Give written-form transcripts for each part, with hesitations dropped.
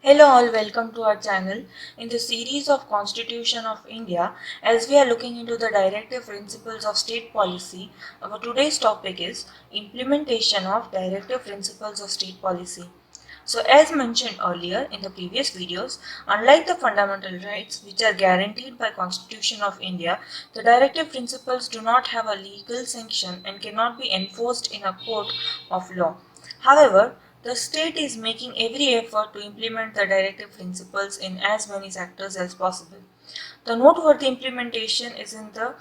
Hello all, welcome to our channel. In the series of Constitution of India, as we are looking into the directive principles of state policy, our today's topic is implementation of directive principles of state policy. So as mentioned earlier in the previous videos, unlike the fundamental rights which are guaranteed by Constitution of India, the directive principles do not have a legal sanction and cannot be enforced in a court of law. However, the state is making every effort to implement the directive principles in as many sectors as possible. The noteworthy implementation is in the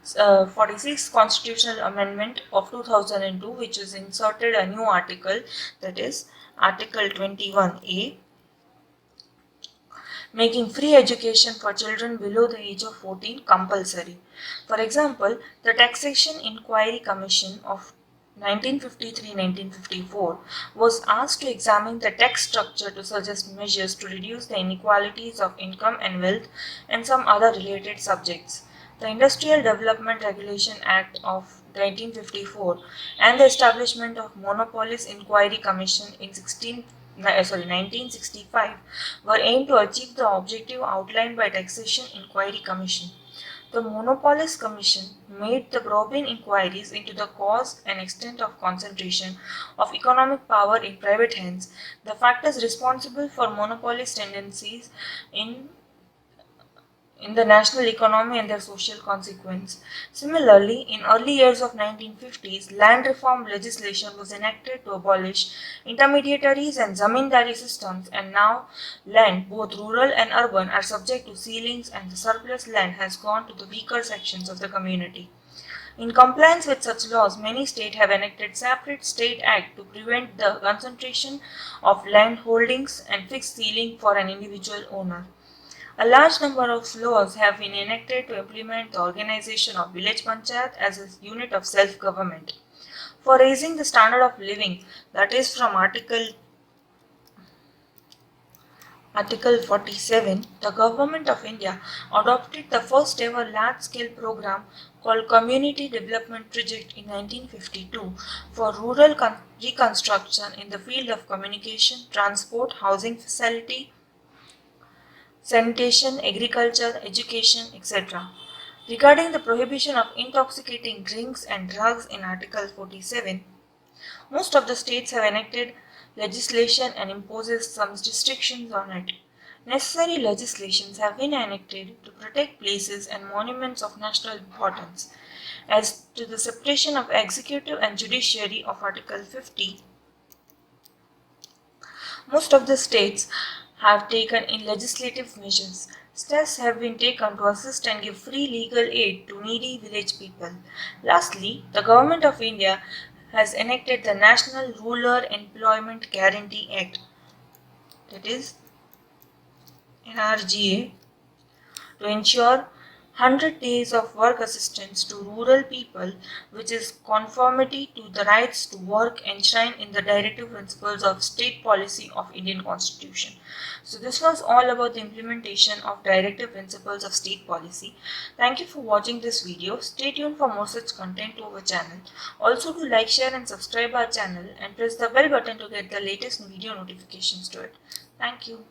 46th Constitutional Amendment of 2002, which has inserted a new article, that is Article 21A, making free education for children below the age of 14 compulsory. For example, the Taxation Inquiry Commission of 1953-1954 was asked to examine the tax structure to suggest measures to reduce the inequalities of income and wealth and some other related subjects. The Industrial Development Regulation Act of 1954 and the establishment of Monopolies Inquiry Commission in 1965 were aimed to achieve the objective outlined by Taxation Inquiry Commission. The Monopolies Commission made the probing inquiries into the cause and extent of concentration of economic power in private hands, the factors responsible for monopolist tendencies in the national economy and their social consequence. Similarly, in early years of 1950s, land reform legislation was enacted to abolish intermediaries and zamindari systems, and now land, both rural and urban, are subject to ceilings and the surplus land has gone to the weaker sections of the community. In compliance with such laws, many states have enacted separate state act to prevent the concentration of land holdings and fixed ceiling for an individual owner. A large number of laws have been enacted to implement the organization of village panchayat as a unit of self-government. For raising the standard of living, that is from Article 47, the Government of India adopted the first ever large-scale program called Community Development Project in 1952 for rural reconstruction in the field of communication, transport, housing facility, sanitation, agriculture, education, etc. Regarding the prohibition of intoxicating drinks and drugs in Article 47, most of the states have enacted legislation and imposes some restrictions on it. Necessary legislations have been enacted to protect places and monuments of national importance. As to the separation of executive and judiciary of Article 50, most of the states have taken in legislative measures. Steps have been taken to assist and give free legal aid to needy village people. Lastly, the Government of India has enacted the National Rural Employment Guarantee Act, that is NRGA, to ensure 100 days of work assistance to rural people, which is conformity to the rights to work enshrined in the directive principles of state policy of Indian Constitution. So this was all about the implementation of directive principles of state policy. Thank you for watching this video. Stay tuned for more such content to our channel. Also do like, share and subscribe our channel and press the bell button to get the latest video notifications to it. Thank you.